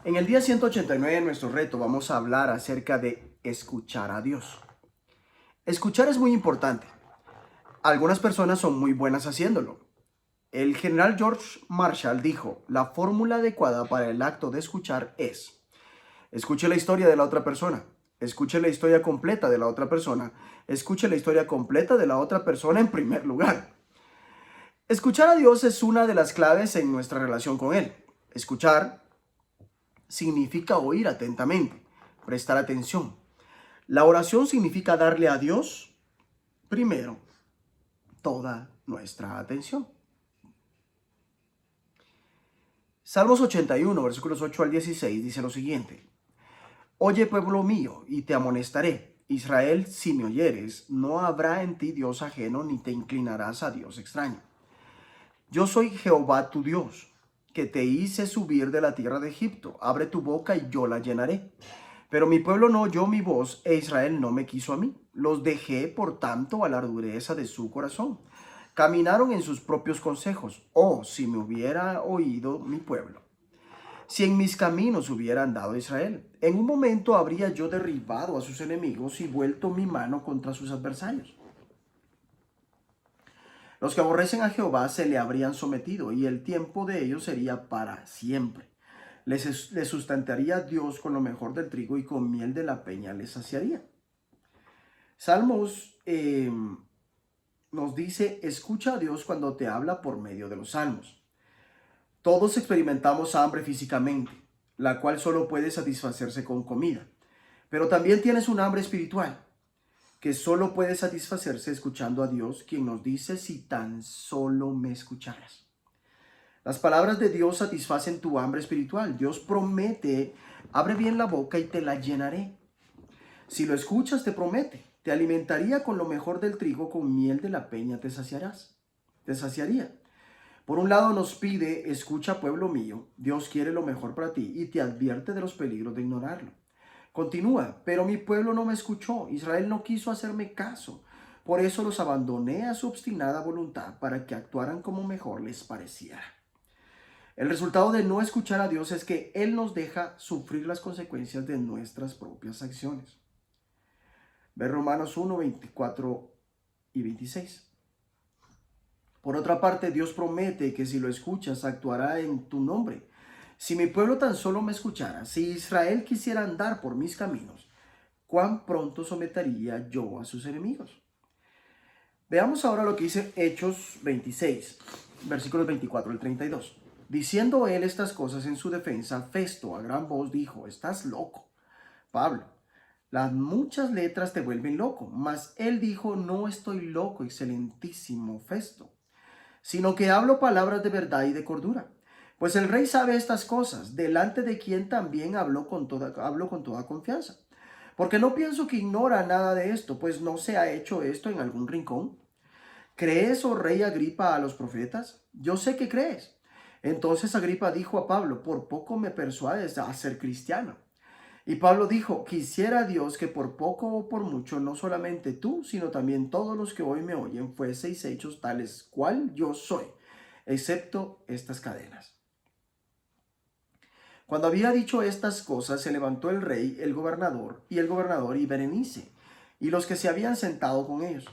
En el día 189 de nuestro reto vamos a hablar acerca de escuchar a Dios. Escuchar es muy importante. Algunas personas son muy buenas haciéndolo. El general George Marshall dijo, la fórmula adecuada para el acto de escuchar es: escuche la historia de la otra persona, escuche la historia completa de la otra persona, escuche la historia completa de la otra persona en primer lugar. Escuchar a Dios es una de las claves en nuestra relación con Él. Escuchar significa oír atentamente, prestar atención. La oración significa darle a Dios, primero, toda nuestra atención. Salmos 81, versículos 8 al 16, dice lo siguiente: Oye, pueblo mío, y te amonestaré. Israel, si me oyeres, no habrá en ti Dios ajeno, ni te inclinarás a Dios extraño. Yo soy Jehová tu Dios, que te hice subir de la tierra de Egipto. Abre tu boca y yo la llenaré. Pero mi pueblo no oyó mi voz, e Israel no me quiso a mí. Los dejé, por tanto, a la dureza de su corazón. Caminaron en sus propios consejos. Oh, si me hubiera oído mi pueblo. Si en mis caminos hubiera andado Israel, en un momento habría yo derribado a sus enemigos y vuelto mi mano contra sus adversarios. Los que aborrecen a Jehová se le habrían sometido, y el tiempo de ellos sería para siempre. Les sustentaría Dios con lo mejor del trigo, y con miel de la peña les saciaría. Salmos nos dice: escucha a Dios cuando te habla por medio de los salmos. Todos experimentamos hambre físicamente, la cual solo puede satisfacerse con comida. Pero también tienes un hambre espiritual, que solo puede satisfacerse escuchando a Dios, quien nos dice: si tan solo me escucharas. Las palabras de Dios satisfacen tu hambre espiritual. Dios promete: abre bien la boca y te la llenaré. Si lo escuchas, te promete: te alimentaría con lo mejor del trigo, con miel de la peña te saciaría. Por un lado nos pide: escucha, pueblo mío, Dios quiere lo mejor para ti y te advierte de los peligros de ignorarlo. Continúa: pero mi pueblo no me escuchó, Israel no quiso hacerme caso. Por eso los abandoné a su obstinada voluntad, para que actuaran como mejor les pareciera. El resultado de no escuchar a Dios es que Él nos deja sufrir las consecuencias de nuestras propias acciones. Ve Romanos 1, 24 y 26. Por otra parte, Dios promete que si lo escuchas, actuará en tu nombre. Si mi pueblo tan solo me escuchara, si Israel quisiera andar por mis caminos, ¿cuán pronto sometería yo a sus enemigos? Veamos ahora lo que dice Hechos 26, versículos 24 al 32. Diciendo él estas cosas en su defensa, Festo a gran voz dijo: estás loco, Pablo. Las muchas letras te vuelven loco. Mas él dijo: no estoy loco, excelentísimo Festo, sino que hablo palabras de verdad y de cordura. Pues el rey sabe estas cosas, delante de quien también hablo con toda confianza. Porque no pienso que ignora nada de esto, pues no se ha hecho esto en algún rincón. ¿Crees, oh rey Agripa, a los profetas? Yo sé que crees. Entonces Agripa dijo a Pablo: por poco me persuades a ser cristiano. Y Pablo dijo: quisiera Dios que por poco o por mucho, no solamente tú, sino también todos los que hoy me oyen, fueseis hechos tales cual yo soy, excepto estas cadenas. Cuando había dicho estas cosas, se levantó el rey, el gobernador y Berenice, y los que se habían sentado con ellos.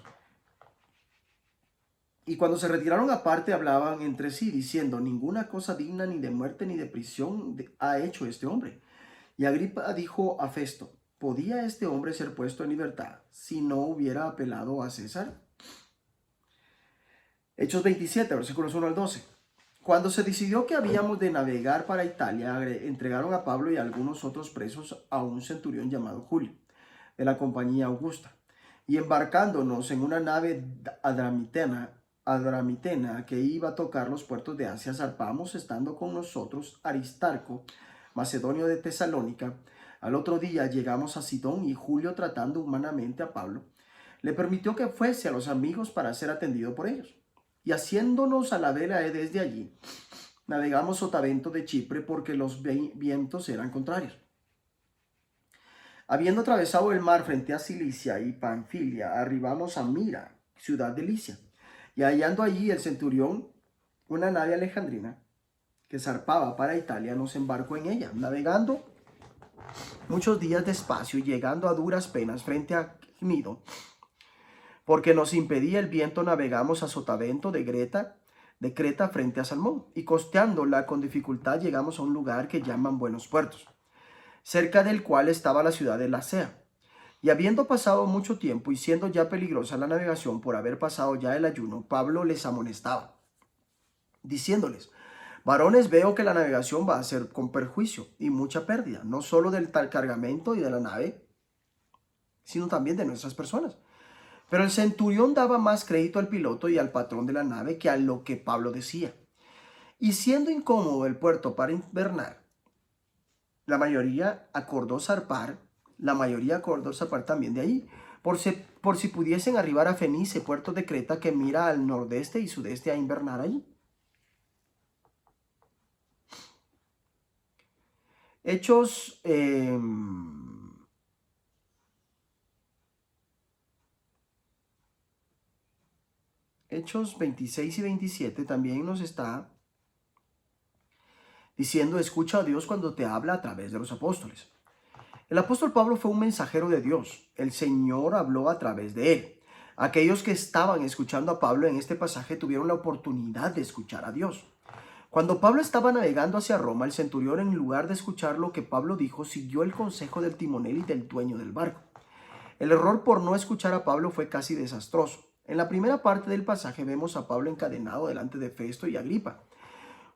Y cuando se retiraron aparte, hablaban entre sí, diciendo: ninguna cosa digna ni de muerte ni de prisión ha hecho este hombre. Y Agripa dijo a Festo: ¿podía este hombre ser puesto en libertad si no hubiera apelado a César? Hechos 27, versículos 1 al 12. Cuando se decidió que habíamos de navegar para Italia, entregaron a Pablo y a algunos otros presos a un centurión llamado Julio, de la compañía Augusta. Y embarcándonos en una nave adramitena que iba a tocar los puertos de Asia, zarpamos, estando con nosotros Aristarco, macedonio de Tesalónica. Al otro día llegamos a Sidón, y Julio, tratando humanamente a Pablo, le permitió que fuese a los amigos para ser atendido por ellos. Y haciéndonos a la vela desde allí, navegamos sotavento de Chipre, porque los vientos eran contrarios. Habiendo atravesado el mar frente a Cilicia y Panfilia, arribamos a Mira, ciudad de Licia. Y hallando allí el centurión una nave alejandrina, que zarpaba para Italia, nos embarcó en ella, navegando muchos días despacio y llegando a duras penas frente a Gnido, porque nos impedía el viento, navegamos a sotavento de Creta frente a Salmón, y costeándola con dificultad llegamos a un lugar que llaman Buenos Puertos, cerca del cual estaba la ciudad de Lacea. Y habiendo pasado mucho tiempo y siendo ya peligrosa la navegación por haber pasado ya el ayuno, Pablo les amonestaba, diciéndoles: varones, veo que la navegación va a ser con perjuicio y mucha pérdida, no solo del tal cargamento y de la nave, sino también de nuestras personas. Pero el centurión daba más crédito al piloto y al patrón de la nave que a lo que Pablo decía. Y siendo incómodo el puerto para invernar, la mayoría acordó zarpar también de ahí, por si pudiesen arribar a Fenice, puerto de Creta, que mira al nordeste y sudeste, a invernar allí. Hechos, Hechos 26 y 27 también nos está diciendo: escucha a Dios cuando te habla a través de los apóstoles. El apóstol Pablo fue un mensajero de Dios. El Señor habló a través de él. Aquellos que estaban escuchando a Pablo en este pasaje tuvieron la oportunidad de escuchar a Dios. Cuando Pablo estaba navegando hacia Roma, el centurión, en lugar de escuchar lo que Pablo dijo, siguió el consejo del timonel y del dueño del barco. El error por no escuchar a Pablo fue casi desastroso. En la primera parte del pasaje vemos a Pablo encadenado delante de Festo y Agripa.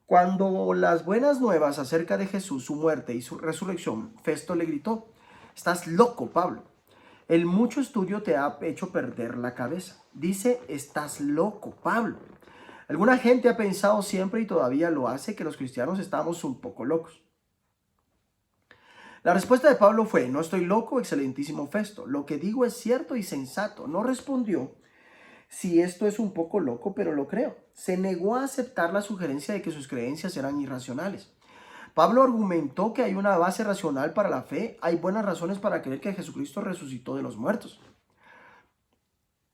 Cuando las buenas nuevas acerca de Jesús, su muerte y su resurrección, Festo le gritó: estás loco, Pablo. El mucho estudio te ha hecho perder la cabeza. Dice: estás loco, Pablo. Alguna gente ha pensado siempre, y todavía lo hace, que los cristianos estamos un poco locos. La respuesta de Pablo fue: no estoy loco, excelentísimo Festo. Lo que digo es cierto y sensato. No respondió: si esto es un poco loco, pero lo creo. Se negó a aceptar la sugerencia de que sus creencias eran irracionales. Pablo argumentó que hay una base racional para la fe. Hay buenas razones para creer que Jesucristo resucitó de los muertos.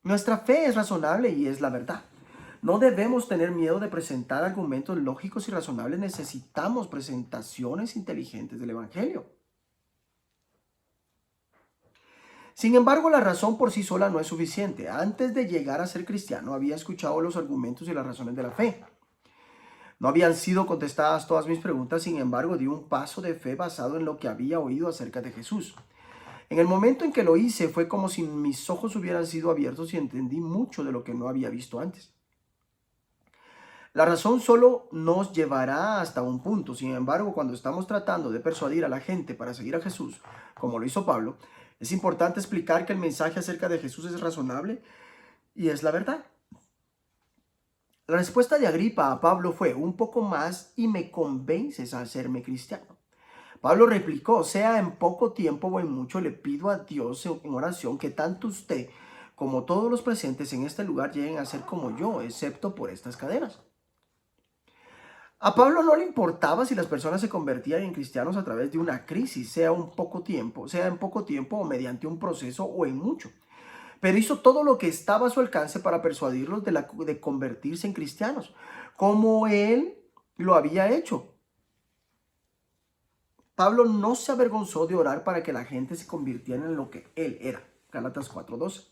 Nuestra fe es razonable y es la verdad. No debemos tener miedo de presentar argumentos lógicos y razonables. Necesitamos presentaciones inteligentes del Evangelio. Sin embargo, la razón por sí sola no es suficiente. Antes de llegar a ser cristiano, había escuchado los argumentos y las razones de la fe. No habían sido contestadas todas mis preguntas, sin embargo, di un paso de fe basado en lo que había oído acerca de Jesús. En el momento en que lo hice, fue como si mis ojos hubieran sido abiertos y entendí mucho de lo que no había visto antes. La razón solo nos llevará hasta un punto. Sin embargo, cuando estamos tratando de persuadir a la gente para seguir a Jesús, como lo hizo Pablo, es importante explicar que el mensaje acerca de Jesús es razonable y es la verdad. La respuesta de Agripa a Pablo fue: un poco más y me convences a hacerme cristiano. Pablo replicó: sea en poco tiempo o en mucho, le pido a Dios en oración que tanto usted como todos los presentes en este lugar lleguen a ser como yo, excepto por estas cadenas. A Pablo no le importaba si las personas se convertían en cristianos a través de una crisis, sea en poco tiempo o mediante un proceso o en mucho. Pero hizo todo lo que estaba a su alcance para persuadirlos de convertirse en cristianos, como él lo había hecho. Pablo no se avergonzó de orar para que la gente se convirtiera en lo que él era. Gálatas 4:12.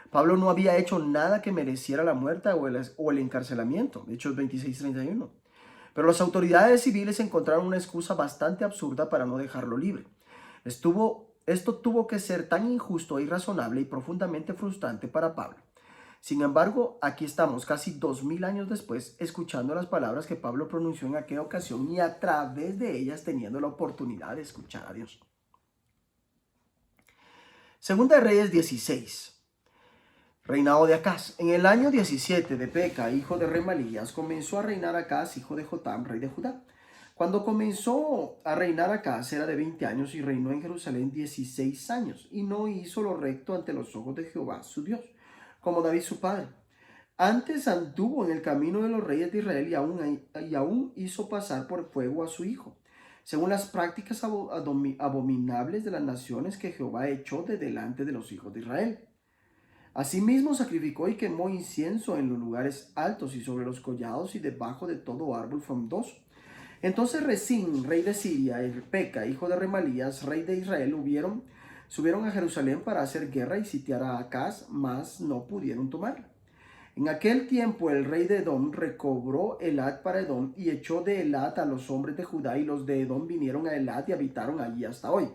Pablo no había hecho nada que mereciera la muerte o el encarcelamiento. Hechos 26:31. Pero las autoridades civiles encontraron una excusa bastante absurda para no dejarlo libre. Esto tuvo que ser tan injusto e irrazonable y profundamente frustrante para Pablo. Sin embargo, aquí estamos casi 2000 años después, escuchando las palabras que Pablo pronunció en aquella ocasión y a través de ellas teniendo la oportunidad de escuchar a Dios. Segunda de Reyes 16. Reinado de Acaz. En el año 17 de Peca, hijo de Remalías, comenzó a reinar Acaz, hijo de Jotam, rey de Judá. Cuando comenzó a reinar Acaz era de 20 años y reinó en Jerusalén 16 años, y no hizo lo recto ante los ojos de Jehová su Dios, como David su padre. Antes anduvo en el camino de los reyes de Israel y aún hizo pasar por fuego a su hijo, según las prácticas abominables de las naciones que Jehová echó de delante de los hijos de Israel. Asimismo sacrificó y quemó incienso en los lugares altos y sobre los collados y debajo de todo árbol frondoso. Entonces Resín, rey de Siria, y Peca, hijo de Remalías, rey de Israel, subieron a Jerusalén para hacer guerra y sitiar a Acaz, mas no pudieron tomarla. En aquel tiempo el rey de Edom recobró Elat para Edom y echó de Elat a los hombres de Judá, y los de Edom vinieron a Elat y habitaron allí hasta hoy.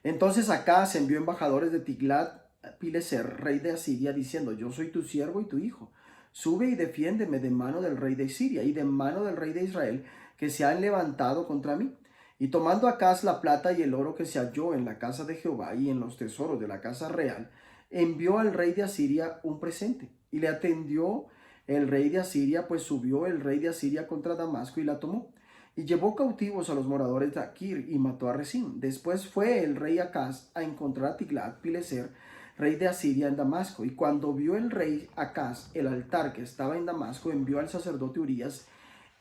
Entonces Acaz envió embajadores de Tiglat-Pileser, rey de Asiria, diciendo: yo soy tu siervo y tu hijo. Sube y defiéndeme de mano del rey de Siria y de mano del rey de Israel, que se han levantado contra mí. Y tomando Acaz la plata y el oro que se halló en la casa de Jehová y en los tesoros de la casa real, envió al rey de Asiria un presente. Y le atendió el rey de Asiria, pues subió el rey de Asiria contra Damasco y la tomó. Y llevó cautivos a los moradores de Aquir y mató a Resín. Después fue el rey Acaz a encontrar a Tiglat-Pileser, rey de Asiria, en Damasco. Y cuando vio el rey Acaz el altar que estaba en Damasco, envió al sacerdote Urías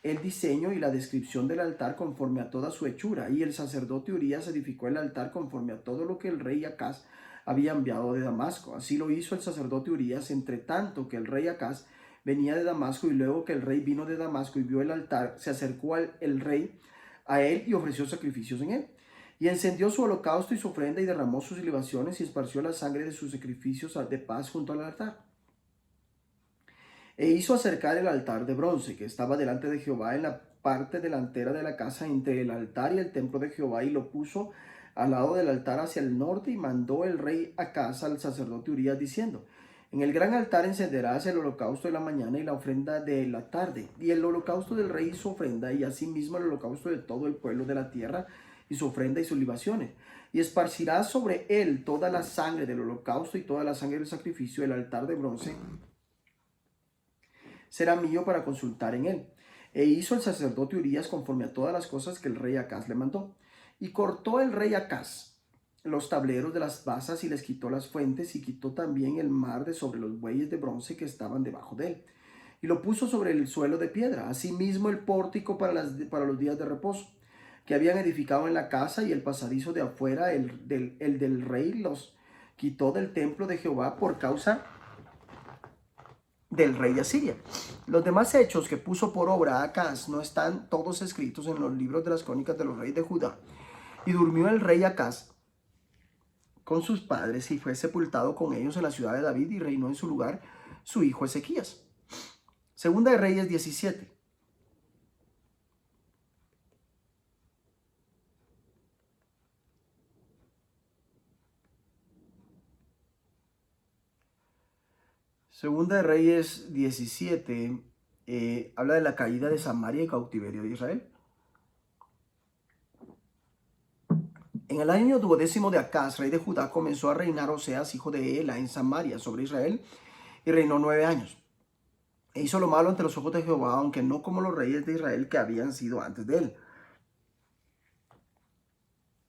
el diseño y la descripción del altar conforme a toda su hechura. Y el sacerdote Urías edificó el altar conforme a todo lo que el rey Acaz había enviado de Damasco. Así lo hizo el sacerdote Urías, entre tanto que el rey Acaz venía de Damasco. Y luego que el rey vino de Damasco y vio el altar, se acercó el rey a él y ofreció sacrificios en él. Y encendió su holocausto y su ofrenda y derramó sus libaciones y esparció la sangre de sus sacrificios de paz junto al altar. E hizo acercar el altar de bronce que estaba delante de Jehová en la parte delantera de la casa entre el altar y el templo de Jehová, y lo puso al lado del altar hacia el norte. Y mandó el rey Acaz al sacerdote Urías diciendo: en el gran altar encenderás el holocausto de la mañana y la ofrenda de la tarde. Y el holocausto del rey y su ofrenda, y asimismo el holocausto de todo el pueblo de la tierra y su ofrenda y sus libaciones. Y esparcirás sobre él toda la sangre del holocausto y toda la sangre del sacrificio. El altar de bronce será mío para consultar en él. E hizo el sacerdote Urías conforme a todas las cosas que el rey Acaz le mandó. Y cortó el rey Acaz los tableros de las basas y les quitó las fuentes, y quitó también el mar de sobre los bueyes de bronce que estaban debajo de él, y lo puso sobre el suelo de piedra. Asimismo el pórtico para los días de reposo que habían edificado en la casa, y el pasadizo de afuera, el del rey, los quitó del templo de Jehová por causa del rey de Asiria. Los demás hechos que puso por obra Acaz no están todos escritos en los libros de las crónicas de los reyes de Judá. Y durmió el rey Acaz con sus padres y fue sepultado con ellos en la ciudad de David, y reinó en su lugar su hijo Ezequías. Segunda de Reyes 17. Segunda de Reyes 17 habla de la caída de Samaria y cautiverio de Israel. En el año 12º de Acaz, rey de Judá, comenzó a reinar Oseas, hijo de Ela, en Samaria sobre Israel, y reinó 9 años. E hizo lo malo ante los ojos de Jehová, aunque no como los reyes de Israel que habían sido antes de él.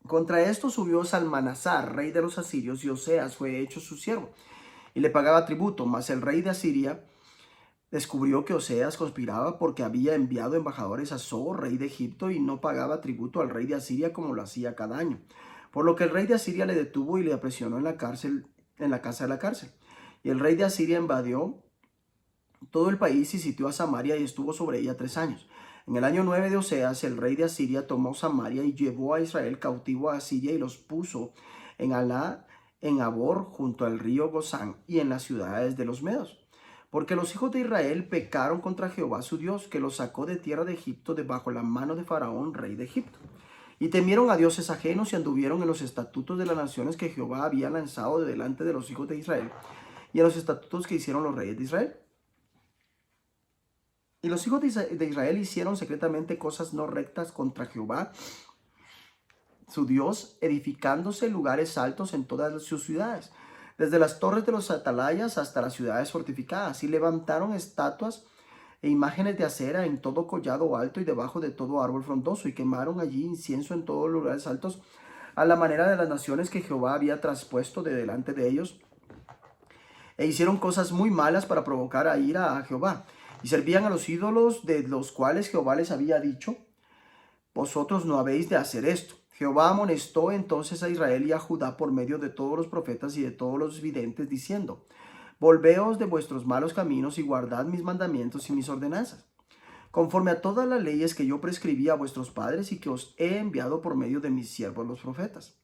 Contra esto subió Salmanasar, rey de los asirios, y Oseas fue hecho su siervo, y le pagaba tributo. Mas el rey de Asiria descubrió que Oseas conspiraba, porque había enviado embajadores a So, rey de Egipto, y no pagaba tributo al rey de Asiria como lo hacía cada año. Por lo que el rey de Asiria le detuvo y le aprisionó en la casa de la cárcel. Y el rey de Asiria invadió todo el país y sitió a Samaria y estuvo sobre ella 3 años. En el año 9 de Oseas, el rey de Asiria tomó Samaria y llevó a Israel cautivo a Asiria, y los puso en Alá, en Abor, junto al río Gozán, y en las ciudades de los medos. Porque los hijos de Israel pecaron contra Jehová su Dios, que los sacó de tierra de Egipto de bajo la mano de Faraón, rey de Egipto. Y temieron a dioses ajenos y anduvieron en los estatutos de las naciones que Jehová había lanzado de delante de los hijos de Israel, y en los estatutos que hicieron los reyes de Israel. Y los hijos de Israel hicieron secretamente cosas no rectas contra Jehová, su Dios, edificándose lugares altos en todas sus ciudades, desde las torres de los atalayas hasta las ciudades fortificadas, y levantaron estatuas e imágenes de acera en todo collado alto y debajo de todo árbol frondoso, y quemaron allí incienso en todos los lugares altos, a la manera de las naciones que Jehová había traspuesto de delante de ellos. E hicieron cosas muy malas para provocar a ira a Jehová, y servían a los ídolos de los cuales Jehová les había dicho: vosotros no habéis de hacer esto. Jehová amonestó entonces a Israel y a Judá por medio de todos los profetas y de todos los videntes, diciendo: volveos de vuestros malos caminos y guardad mis mandamientos y mis ordenanzas. conforme a todas las leyes que yo prescribí a vuestros padres y que os he enviado por medio de mis siervos los profetas.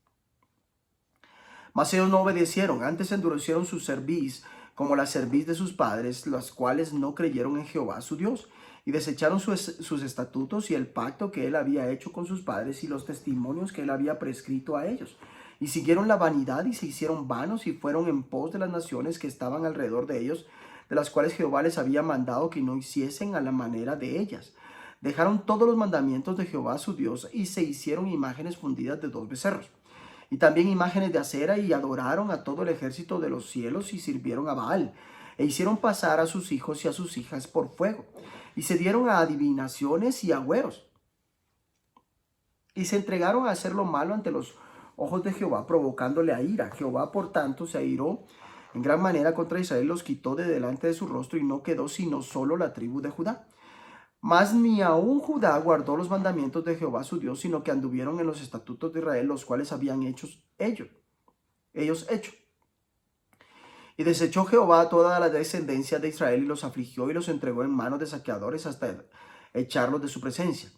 Mas ellos no obedecieron, antes endurecieron su cerviz, como la cerviz de sus padres, los cuales no creyeron en Jehová su Dios, y desecharon sus estatutos y el pacto que él había hecho con sus padres y los testimonios que él había prescrito a ellos. Y siguieron la vanidad y se hicieron vanos y fueron en pos de las naciones que estaban alrededor de ellos, de las cuales Jehová les había mandado que no hiciesen a la manera de ellas. Dejaron todos los mandamientos de Jehová su Dios y se hicieron imágenes fundidas de 2 becerros. Y también imágenes de acera, y adoraron a todo el ejército de los cielos y sirvieron a Baal, e hicieron pasar a sus hijos y a sus hijas por fuego, y se dieron a adivinaciones y agüeros, y se entregaron a hacer lo malo ante los ojos de Jehová, provocándole a ira. Jehová, por tanto, se airó en gran manera contra Israel, los quitó de delante de su rostro, y no quedó sino solo la tribu de Judá. Mas ni aun Judá guardó los mandamientos de Jehová su Dios, sino que anduvieron en los estatutos de Israel, los cuales habían hecho ellos hecho. Y desechó Jehová toda la descendencia de Israel, y los afligió y los entregó en manos de saqueadores hasta echarlos de su presencia.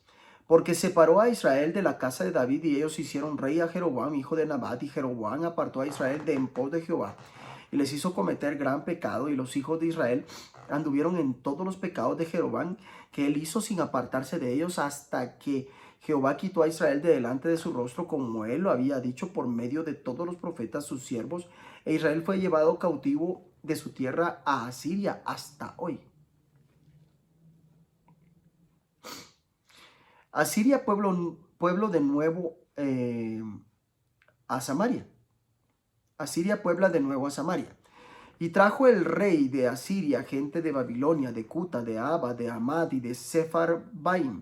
Porque separó a Israel de la casa de David, y ellos hicieron rey a Jeroboam, hijo de Nabat, y Jeroboam apartó a Israel de en pos de Jehová, y les hizo cometer gran pecado, y los hijos de Israel anduvieron en todos los pecados de Jeroboam, que él hizo sin apartarse de ellos, hasta que Jehová quitó a Israel de delante de su rostro, como él lo había dicho por medio de todos los profetas sus siervos, e Israel fue llevado cautivo de su tierra a Asiria hasta hoy. Asiria, pueblo de nuevo a Samaria. Asiria puebla de nuevo a Samaria. Y trajo el rey de Asiria gente de Babilonia, de Cuta, de Aba, de Amad y de Sepharvaim,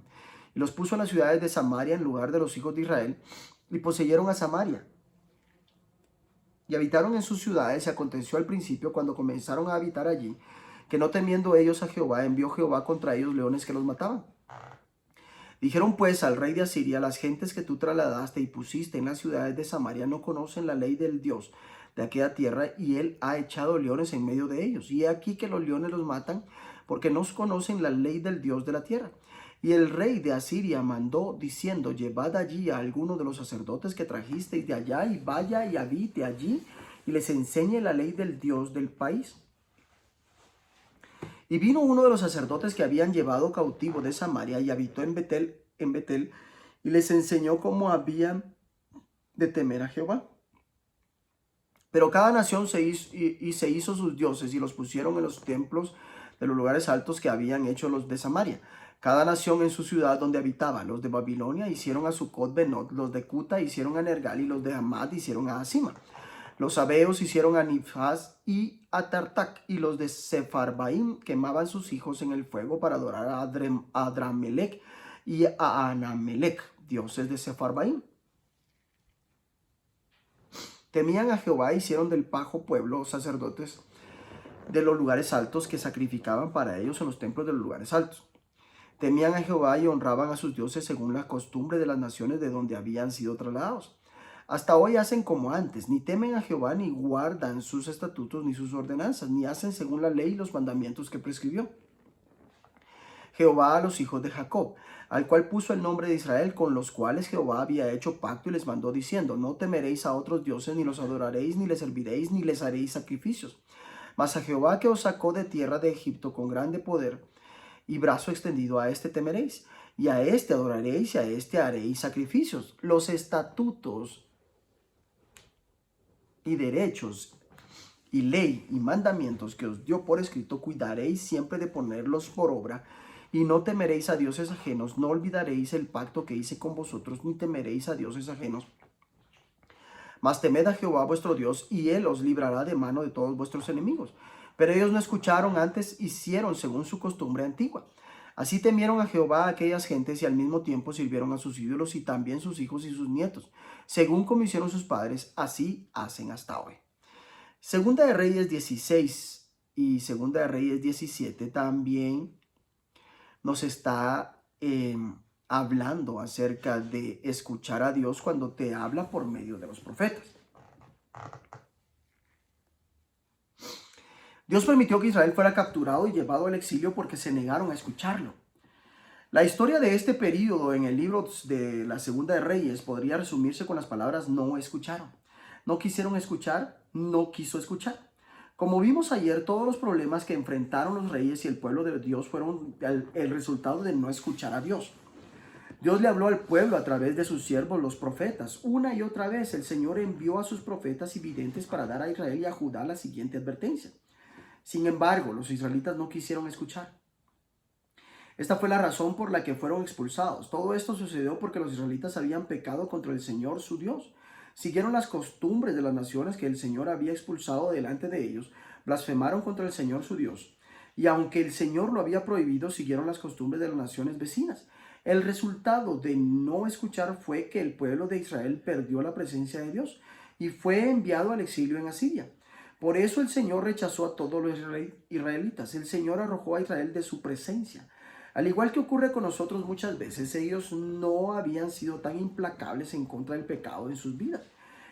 y los puso en las ciudades de Samaria en lugar de los hijos de Israel, y poseyeron a Samaria. Y habitaron en sus ciudades. Y aconteció al principio, cuando comenzaron a habitar allí, que no temiendo ellos a Jehová, envió Jehová contra ellos leones que los mataban. Dijeron pues al rey de Asiria: las gentes que tú trasladaste y pusiste en las ciudades de Samaria no conocen la ley del Dios de aquella tierra, y él ha echado leones en medio de ellos. Y he aquí que los leones los matan, porque no conocen la ley del Dios de la tierra. Y el rey de Asiria mandó, diciendo: llevad allí a alguno de los sacerdotes que trajisteis de allá, y vaya y habite allí, y les enseñe la ley del Dios del país. Y vino uno de los sacerdotes que habían llevado cautivo de Samaria, y habitó en Betel, y les enseñó cómo habían de temer a Jehová. Pero cada nación se hizo sus dioses, y los pusieron en los templos de los lugares altos que habían hecho los de Samaria. Cada nación en su ciudad donde habitaba. Los de Babilonia hicieron a Sucot Benot, los de Cuta hicieron a Nergal, y los de Hamad hicieron a Asima. Los sabeos hicieron a Nifaz y a Tartac, y los de Sepharvaim quemaban sus hijos en el fuego para adorar a Adramelech y a Anamelech, dioses de Sepharvaim. Temían a Jehová, hicieron del bajo pueblo sacerdotes de los lugares altos que sacrificaban para ellos en los templos de los lugares altos. Temían a Jehová y honraban a sus dioses según la costumbre de las naciones de donde habían sido trasladados. Hasta hoy hacen como antes, ni temen a Jehová, ni guardan sus estatutos, ni sus ordenanzas, ni hacen según la ley y los mandamientos que prescribió Jehová a los hijos de Jacob, al cual puso el nombre de Israel, con los cuales Jehová había hecho pacto, y les mandó diciendo: no temeréis a otros dioses, ni los adoraréis, ni les serviréis, ni les haréis sacrificios. Mas a Jehová, que os sacó de tierra de Egipto con grande poder y brazo extendido, a este temeréis, y a este adoraréis, y a este haréis sacrificios. Los estatutos y derechos y ley y mandamientos que os dio por escrito cuidaréis siempre de ponerlos por obra, y no temeréis a dioses ajenos, no olvidaréis el pacto que hice con vosotros, ni temeréis a dioses ajenos. Mas temed a Jehová vuestro Dios, y él os librará de mano de todos vuestros enemigos. Pero ellos no escucharon, antes hicieron según su costumbre antigua. Así temieron a Jehová aquellas gentes, y al mismo tiempo sirvieron a sus ídolos, y también sus hijos y sus nietos. Según como hicieron sus padres, así hacen hasta hoy. Segunda de Reyes 16 y Segunda de Reyes 17 también nos está hablando acerca de escuchar a Dios cuando te habla por medio de los profetas. Dios permitió que Israel fuera capturado y llevado al exilio porque se negaron a escucharlo. La historia de este período en el libro de la Segunda de Reyes podría resumirse con las palabras no escucharon. No quisieron escuchar, no quiso escuchar. Como vimos ayer, todos los problemas que enfrentaron los reyes y el pueblo de Dios fueron el resultado de no escuchar a Dios. Dios le habló al pueblo a través de sus siervos, los profetas. Una y otra vez el Señor envió a sus profetas y videntes para dar a Israel y a Judá la siguiente advertencia. Sin embargo, los israelitas no quisieron escuchar. Esta fue la razón por la que fueron expulsados. Todo esto sucedió porque los israelitas habían pecado contra el Señor su Dios. Siguieron las costumbres de las naciones que el Señor había expulsado delante de ellos, blasfemaron contra el Señor su Dios. Y aunque el Señor lo había prohibido, siguieron las costumbres de las naciones vecinas. El resultado de no escuchar fue que el pueblo de Israel perdió la presencia de Dios y fue enviado al exilio en Asiria. Por eso el Señor rechazó a todos los israelitas. El Señor arrojó a Israel de su presencia. Al igual que ocurre con nosotros muchas veces, ellos no habían sido tan implacables en contra del pecado en sus vidas.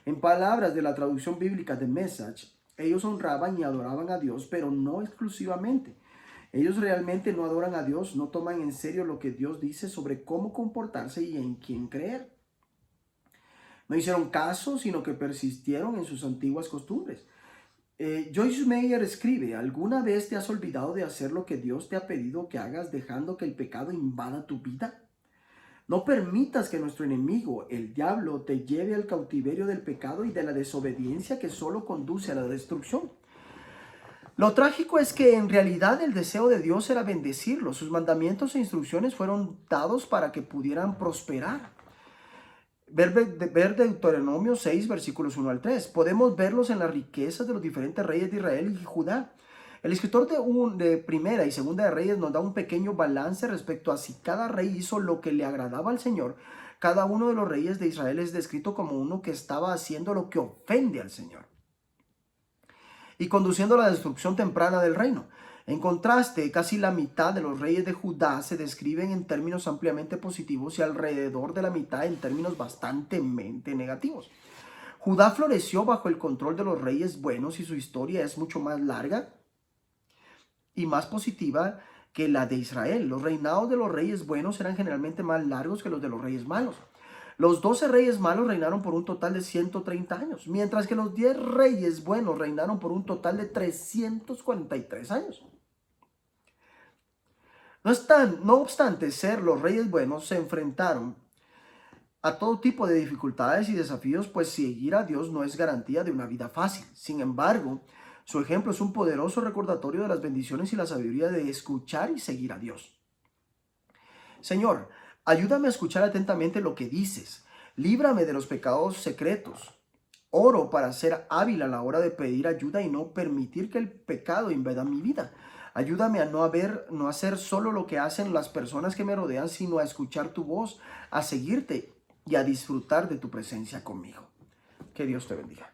En palabras de la traducción bíblica de Message, ellos honraban y adoraban a Dios, pero no exclusivamente. Ellos realmente no adoran a Dios, no toman en serio lo que Dios dice sobre cómo comportarse y en quién creer. No hicieron caso, sino que persistieron en sus antiguas costumbres. Joyce Meyer escribe: ¿alguna vez te has olvidado de hacer lo que Dios te ha pedido que hagas dejando que el pecado invada tu vida? No permitas que nuestro enemigo, el diablo, te lleve al cautiverio del pecado y de la desobediencia que solo conduce a la destrucción. Lo trágico es que en realidad el deseo de Dios era bendecirlos. Sus mandamientos e instrucciones fueron dados para que pudieran prosperar. Ver Deuteronomio 6, versículos 1 al 3. Podemos verlos en las riquezas de los diferentes reyes de Israel y Judá. El escritor de Primera y Segunda de Reyes nos da un pequeño balance respecto a si cada rey hizo lo que le agradaba al Señor. Cada uno de los reyes de Israel es descrito como uno que estaba haciendo lo que ofende al Señor y conduciendo a la destrucción temprana del reino. En contraste, casi la mitad de los reyes de Judá se describen en términos ampliamente positivos y alrededor de la mitad en términos bastante negativos. Judá floreció bajo el control de los reyes buenos y su historia es mucho más larga y más positiva que la de Israel. Los reinados de los reyes buenos eran generalmente más largos que los de los reyes malos. Los 12 reyes malos reinaron por un total de 130 años, mientras que los 10 reyes buenos reinaron por un total de 343 años. No obstante ser los reyes buenos, se enfrentaron a todo tipo de dificultades y desafíos, pues seguir a Dios no es garantía de una vida fácil. Sin embargo, su ejemplo es un poderoso recordatorio de las bendiciones y la sabiduría de escuchar y seguir a Dios. Señor, ayúdame a escuchar atentamente lo que dices. Líbrame de los pecados secretos. Oro para ser hábil a la hora de pedir ayuda y no permitir que el pecado invada mi vida. Ayúdame a no hacer solo lo que hacen las personas que me rodean, sino a escuchar tu voz, a seguirte y a disfrutar de tu presencia conmigo. Que Dios te bendiga.